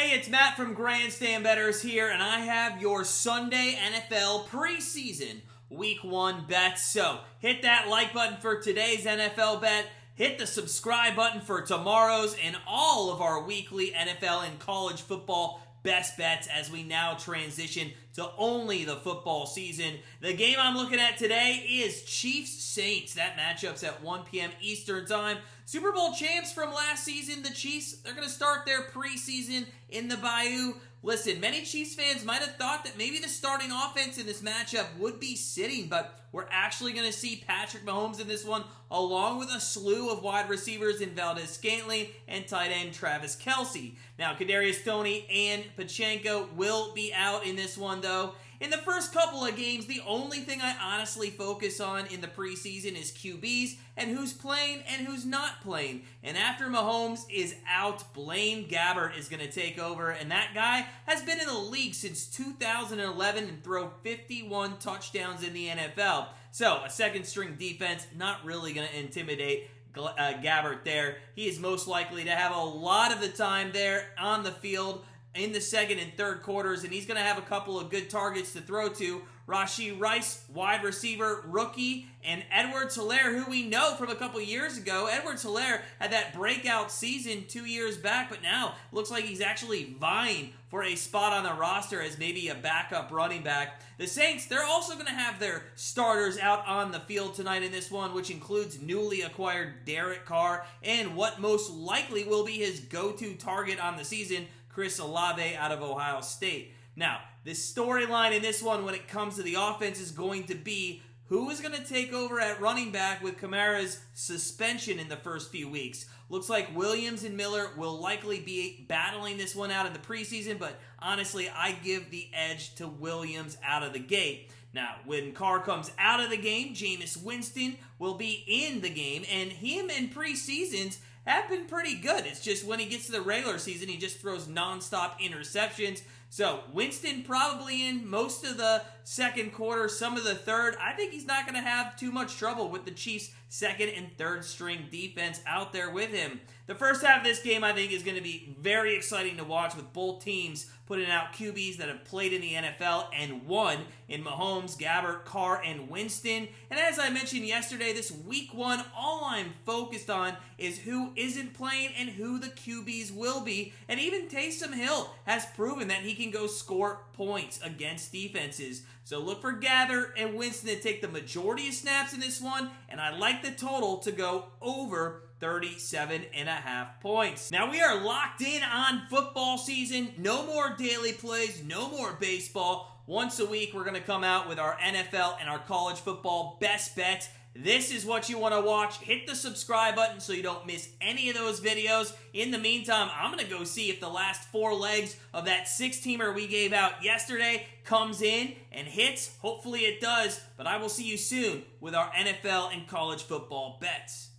Hey, it's Matt from Grandstand Bettors here, and I have your Sunday NFL preseason Week 1 bets. So, hit that like button for today's NFL bet, hit the subscribe button for tomorrow's, and all of our weekly NFL and college football best bets as we now transition to only the football season. The game I'm looking at today is Chiefs-Saints. That matchup's at 1 p.m. Eastern Time. Super Bowl champs from last season, the Chiefs, they're going to start their preseason in the bayou. Listen, many Chiefs fans might have thought that maybe the starting offense in this matchup would be sitting, but we're actually going to see Patrick Mahomes in this one, along with a slew of wide receivers in Valdez-Scantling and tight end Travis Kelce. Now, Kadarius Toney and Pacheco will be out in this one, though. In the first couple of games, the only thing I honestly focus on in the preseason is QBs and who's playing and who's not playing. And after Mahomes is out, Blaine Gabbert is going to take over, and that guy has been in the league since 2011 and throw 51 touchdowns in the NFL. So, a second-string defense not really going to intimidate Gabbert there. He is most likely to have a lot of the time there on the field in the second and third quarters, and he's going to have a couple of good targets to throw to. Rashee Rice, wide receiver, rookie, and Edwards-Helaire, who we know from a couple years ago. Edwards-Helaire had that breakout season 2 years back, but now looks like he's actually vying for a spot on the roster as maybe a backup running back. The Saints, they're also going to have their starters out on the field tonight in this one, which includes newly acquired Derek Carr and what most likely will be his go-to target on the season, Chris Olave out of Ohio State. Now, the storyline in this one when it comes to the offense is going to be who is going to take over at running back with Kamara's suspension in the first few weeks. Looks like Williams and Miller will likely be battling this one out in the preseason, but honestly, I give the edge to Williams out of the gate. Now, when Carr comes out of the game, Jameis Winston will be in the game, and him in preseasons have been pretty good. It's just when he gets to the regular season, he just throws nonstop interceptions. So, Winston probably in most of the second quarter, some of the third. I think he's not going to have too much trouble with the Chiefs' second and third string defense out there with him. The first half of this game, I think, is going to be very exciting to watch with both teams putting out QBs that have played in the NFL and won in Mahomes, Gabbert, Carr, and Winston. And as I mentioned yesterday, this week one, all I'm focused on is who isn't playing and who the QBs will be. And even Taysom Hill has proven that he can go score points against defenses. So look for Gabbert and Winston to take the majority of snaps in this one, and I like the total to go over 37.5 points. Now we are locked in on football season. No more daily plays, no more baseball. Once a week, we're going to come out with our NFL and our college football best bets. This is what you want to watch. Hit the subscribe button so you don't miss any of those videos. In the meantime, I'm going to go see if the last 4 legs of that 6-teamer we gave out yesterday comes in and hits. Hopefully it does, but I will see you soon with our NFL and college football bets.